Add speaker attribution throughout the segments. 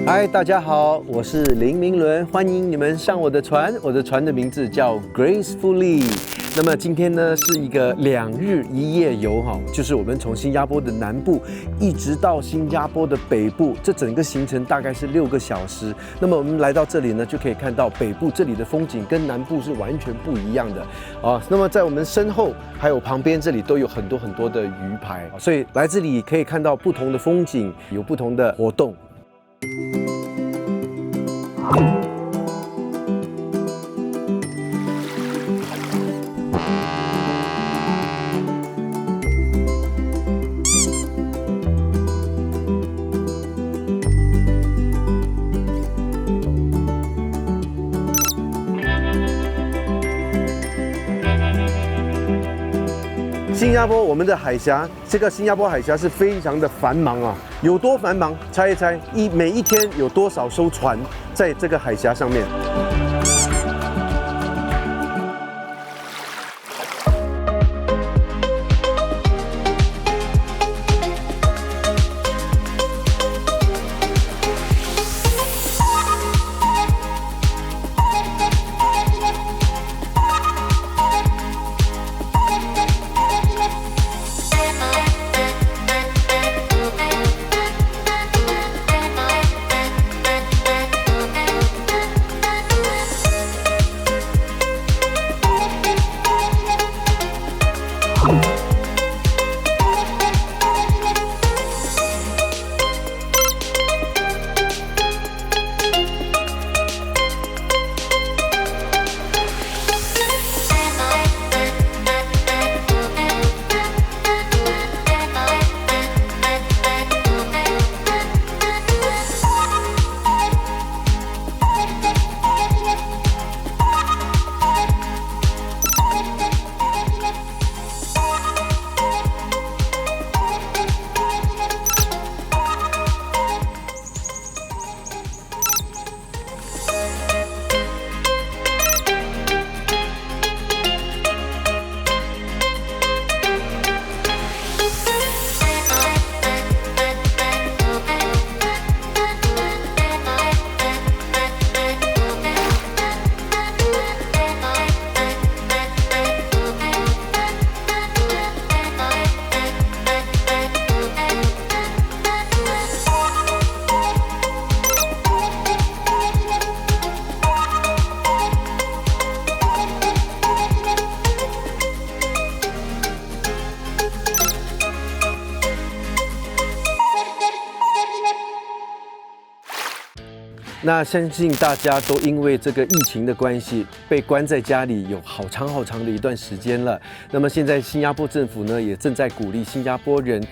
Speaker 1: 嗨，大家好，我是林明伦，欢迎你们上我的船。我的船的名字叫 Gracefully。那么今天呢是一个2日1夜游哈，就是我们从新加坡的南部一直到新加坡的北部，这整个行程大概是6个小时。那么我们来到这里呢，就可以看到北部这里的风景跟南部是完全不一样的啊。那么在我们身后还有旁边这里都有很多的鱼排，所以来这里可以看到不同的风景，有不同的活动。新加坡，我们的海峡，这个新加坡海峡是非常的繁忙啊，有多繁忙？猜一猜，每一天有多少艘船在这个海峡上面？那相信大家都因为这个疫情的关系，被关在家里有好长的一段时间了。那么现在新加坡政府呢，也正在鼓励新加坡人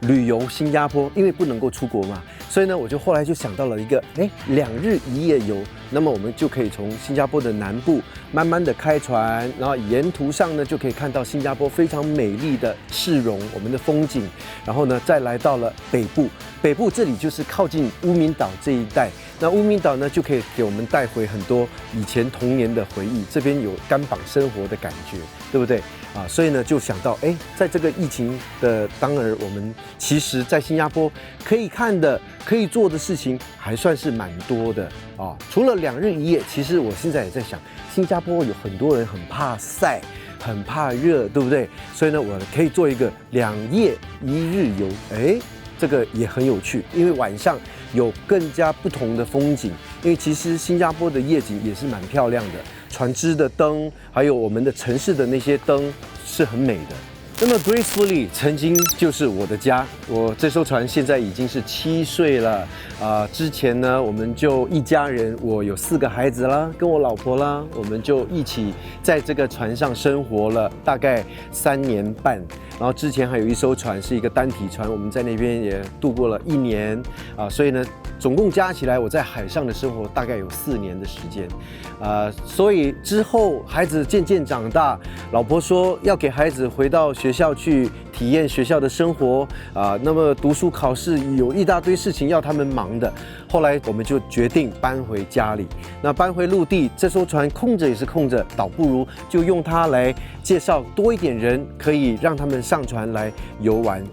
Speaker 1: 旅游新加坡，因为不能够出国嘛。所以呢，我后来就想到了一个2日1夜游。那么我们就可以从新加坡的南部慢慢的开船，然后沿途上呢就可以看到新加坡非常美丽的市容，我们的风景。然后呢，再来到了北部，北部这里就是靠近乌敏岛这一带。那乌敏岛呢，就可以给我们带回很多以前童年的回忆。这边有干绑生活的感觉，对不对啊？所以呢，就想到，在这个疫情的当儿，我们其实在新加坡可以看的、可以做的事情还算是蛮多的啊。除了2日1夜，其实我现在也在想，新加坡有很多人很怕晒，很怕热，对不对？所以呢，我可以做一个2夜1日游，这个也很有趣，因为晚上有更加不同的风景。因为其实新加坡的夜景也是蛮漂亮的，船只的灯，还有我们的城市的那些灯是很美的。那么 Gracefully 曾经就是我的家，我这艘船现在已经是7岁了之前呢，我们就一家人，我有4个孩子啦，跟我老婆啦，我们就一起在这个船上生活了大概3年半。然后之前还有一艘船是一个单体船，我们在那边也度过了1年所以呢，总共加起来我在海上的生活大概有4年的时间所以之后孩子渐渐长大，老婆说要给孩子回到学校去体验学校的生活那么读书考试有一大堆事情要他们忙的。后来我们就决定搬回家里。那搬回陆地，这艘船空着也是空着，倒不如就用它来介绍多一点人，可以让他们上船来游玩。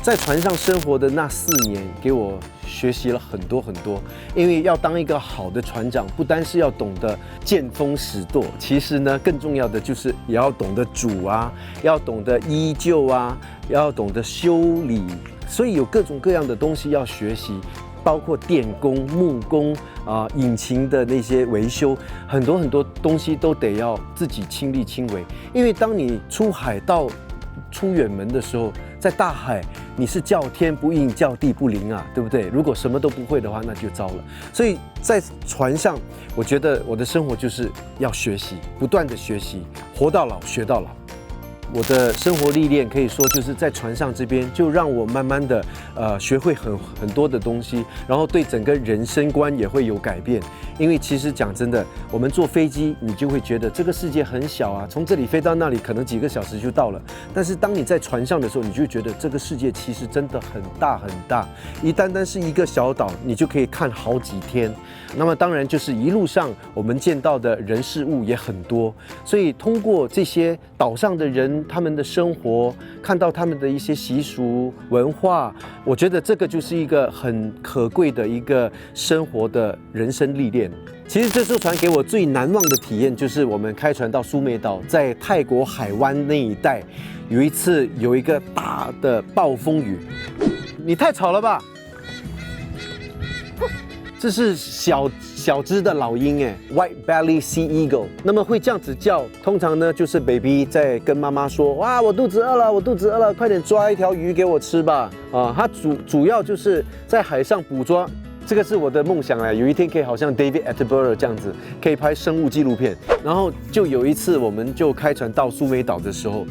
Speaker 1: 在船上生活的那4年，给我学习了很多很多。因为要当一个好的船长，不单是要懂得见风使舵，其实呢，更重要的就是也要懂得煮啊，要懂得依旧啊，要懂得修理，所以有各种各样的东西要学习。包括电工、木工啊、引擎的那些维修，很多很多东西都得要自己亲力亲为。因为当你出海到出远门的时候，在大海你是叫天不应，叫地不灵啊，对不对？如果什么都不会的话，那就糟了。所以在船上，我觉得我的生活就是要学习，不断的学习，活到老学到老。我的生活历练可以说就是在船上这边，就让我慢慢的学会很多的东西，然后对整个人生观也会有改变。因为其实讲真的，我们坐飞机，你就会觉得这个世界很小啊，从这里飞到那里可能几个小时就到了。但是当你在船上的时候，你就觉得这个世界其实真的很大很大，单单是一个小岛，你就可以看好几天。那么当然就是一路上我们见到的人事物也很多，所以通过这些岛上的人他们的生活，看到他们的一些习俗文化，我觉得这个就是一个很可贵的一个生活的人生历练。其实这艘船给我最难忘的体验就是我们开船到苏梅岛，在泰国海湾那一带，有一次有一个大的暴风雨。你太吵了吧？这是小只的老鹰哎 ，White Belly Sea Eagle。那么会这样子叫，通常呢就是 baby 在跟妈妈说，哇，我肚子饿了，我肚子饿了，快点抓一条鱼给我吃吧。啊，它主要就是在海上捕捉。这个是我的梦想啊，有一天可以好像 David Attenborough 这样子，可以拍生物纪录片。然后就有一次，我们就开船到苏梅岛的时候。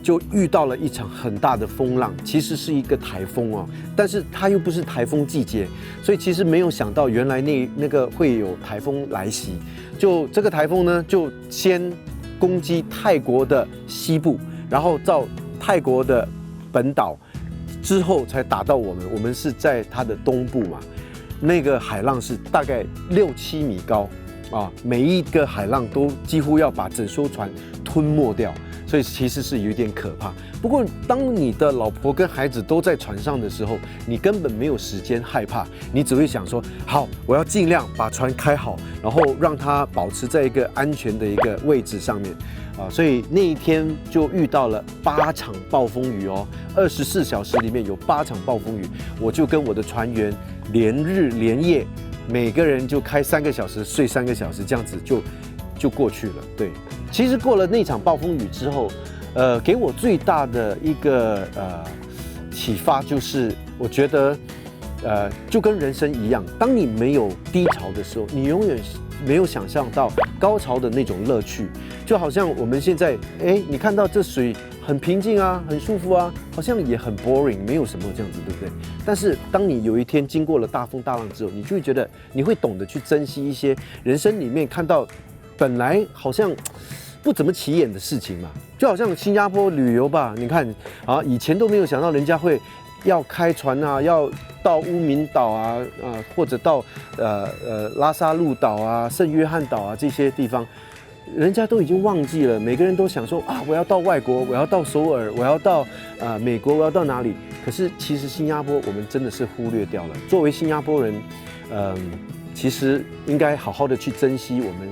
Speaker 1: 就遇到了一场很大的风浪，其实是一个台风哦，但是它又不是台风季节，所以其实没有想到原来那个会有台风来袭。就这个台风呢，就先攻击泰国的西部，然后到泰国的本岛，之后才打到我们。我们是在它的东部嘛，那个海浪是大概6-7米高啊，每一个海浪都几乎要把整艘船吞没掉。所以其实是有点可怕。不过，当你的老婆跟孩子都在船上的时候，你根本没有时间害怕，你只会想说：好，我要尽量把船开好，然后让它保持在一个安全的一个位置上面。所以那一天就遇到了8场暴风雨哦，24小时里面有8场暴风雨，我就跟我的船员连日连夜，每个人就开3个小时，睡3个小时，这样子就过去了。对。其实过了那场暴风雨之后，给我最大的一个启发就是，我觉得，就跟人生一样，当你没有低潮的时候，你永远没有想象到高潮的那种乐趣。就好像我们现在，你看到这水很平静啊，很舒服啊，好像也很 boring， 没有什么这样子，对不对？但是当你有一天经过了大风大浪之后，你就会觉得，你会懂得去珍惜一些人生里面看到本来好像不怎么起眼的事情嘛，就好像新加坡旅游吧，你看啊，以前都没有想到人家会要开船啊，要到乌敏岛啊，或者到拉萨路岛啊、圣约翰岛啊这些地方，人家都已经忘记了，每个人都想说啊，我要到外国，我要到首尔，我要到美国，我要到哪里？可是其实新加坡我们真的是忽略掉了。作为新加坡人，其实应该好好的去珍惜我们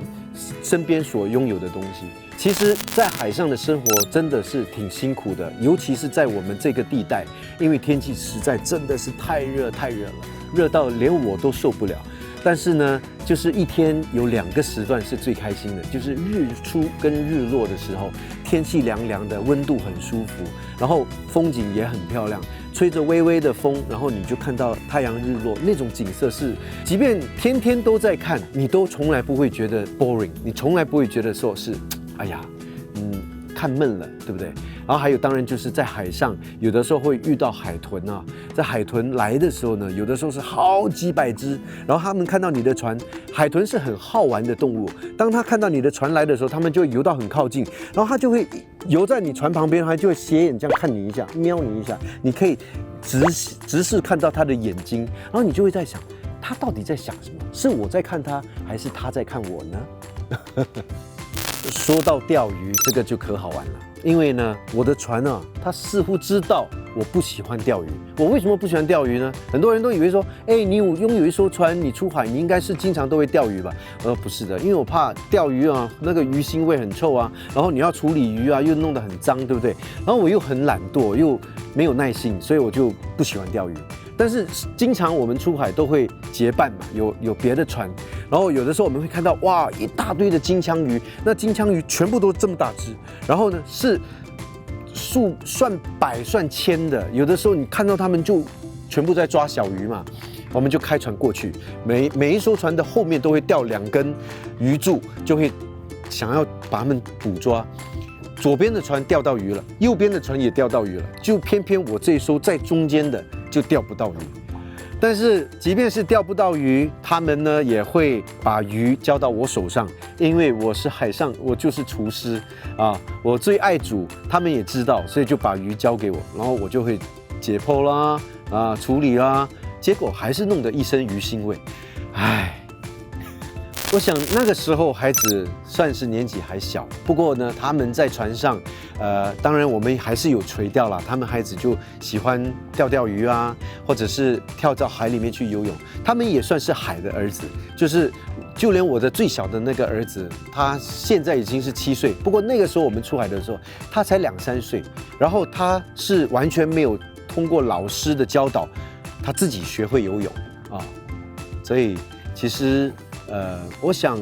Speaker 1: 身边所拥有的东西。其实，在海上的生活真的是挺辛苦的，尤其是在我们这个地带，因为天气实在真的是太热了，热到连我都受不了。但是呢，就是一天有2个时段是最开心的，就是日出跟日落的时候，天气凉凉的，温度很舒服，然后风景也很漂亮，吹着微微的风，然后你就看到太阳日落，那种景色是，即便天天都在看，你都从来不会觉得 boring， 你从来不会觉得说是，哎呀，看闷了，对不对？然后还有，当然就是在海上，有的时候会遇到海豚啊，在海豚来的时候呢，有的时候是好几百只，然后他们看到你的船，海豚是很好玩的动物，当他看到你的船来的时候，他们就会游到很靠近，然后他就会游在你船旁边，他就会斜眼这样看你一下，瞄你一下，你可以直视看到他的眼睛，然后你就会在想，他到底在想什么？是我在看他，还是他在看我呢？说到钓鱼，这个就可好玩了。因为呢，我的船啊，它似乎知道我不喜欢钓鱼。我为什么不喜欢钓鱼呢？很多人都以为说，你拥有一艘船，你出海，你应该是经常都会钓鱼吧？不是的，因为我怕钓鱼啊，那个鱼腥味很臭啊，然后你要处理鱼啊，又弄得很脏，对不对？然后我又很懒惰，又没有耐性，所以我就不喜欢钓鱼。但是经常我们出海都会结伴嘛，有别的船，然后有的时候我们会看到哇一大堆的金枪鱼，那金枪鱼全部都这么大只，然后呢是算百算千的，有的时候你看到他们就全部在抓小鱼嘛，我们就开船过去，每一艘船的后面都会吊2根鱼柱，就会想要把它们捕捉。左边的船钓到鱼了，右边的船也钓到鱼了，就偏偏我这一艘在中间的就钓不到鱼。但是即便是钓不到鱼，他们呢也会把鱼交到我手上，因为我是海上，我就是厨师啊，我最爱煮，他们也知道，所以就把鱼交给我，然后我就会解剖啦，处理啦，结果还是弄得一身鱼腥味，唉。我想那个时候孩子算是年纪还小，不过呢，他们在船上，当然我们还是有垂钓啦。他们孩子就喜欢钓鱼啊，或者是跳到海里面去游泳。他们也算是海的儿子，就连我的最小的那个儿子，他现在已经是7岁，不过那个时候我们出海的时候，他才2、3岁，然后他是完全没有通过老师的教导，他自己学会游泳啊，所以其实。我想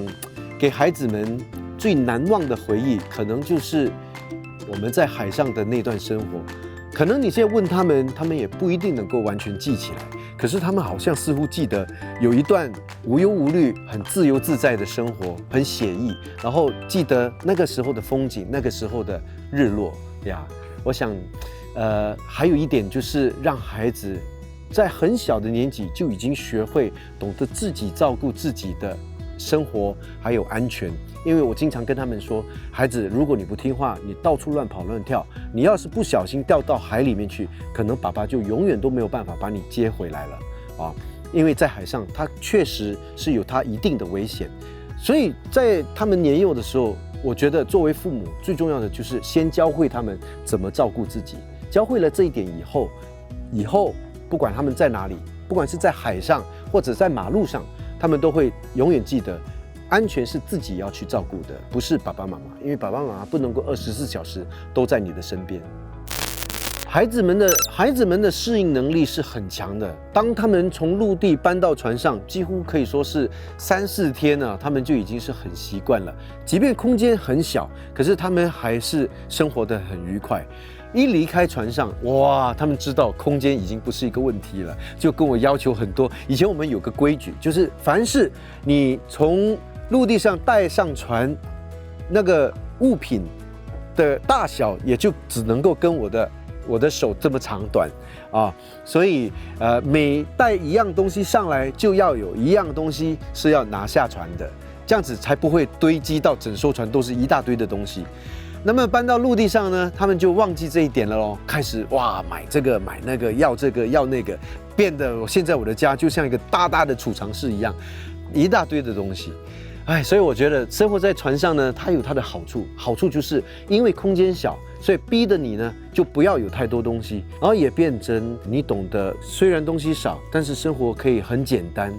Speaker 1: 给孩子们最难忘的回忆，可能就是我们在海上的那段生活。可能你现在问他们，他们也不一定能够完全记起来，可是他们好像似乎记得有一段无忧无虑、很自由自在的生活，很写意。然后记得那个时候的风景，那个时候的日落呀。我想，还有一点就是让孩子。在很小的年纪就已经学会懂得自己照顾自己的生活还有安全，因为我经常跟他们说，孩子，如果你不听话，你到处乱跑乱跳，你要是不小心掉到海里面去，可能爸爸就永远都没有办法把你接回来了啊！因为在海上，它确实是有它一定的危险，所以在他们年幼的时候，我觉得作为父母最重要的就是先教会他们怎么照顾自己，教会了这一点以后。不管他们在哪里，不管是在海上或者在马路上，他们都会永远记得，安全是自己要去照顾的，不是爸爸妈妈，因为爸爸妈妈不能够24小时都在你的身边。孩子们的适应能力是很强的。当他们从陆地搬到船上，几乎可以说是3、4天呢，他们就已经是很习惯了。即便空间很小，可是他们还是生活得很愉快。一离开船上，哇，他们知道空间已经不是一个问题了，就跟我要求很多。以前我们有个规矩，就是凡是你从陆地上带上船，那个物品的大小也就只能够跟我的手这么长短啊，所以每带一样东西上来，就要有一样东西是要拿下船的，这样子才不会堆积到整艘船都是一大堆的东西。那么搬到陆地上呢，他们就忘记这一点了咯，开始哇买这个买那个，要这个要那个，变得现在我的家就像一个大大的储藏室一样，一大堆的东西。所以我觉得生活在船上呢，它有它的好处，好处就是因为空间小，所以逼得你呢就不要有太多东西，然后也变成你懂得，虽然东西少，但是生活可以很简单，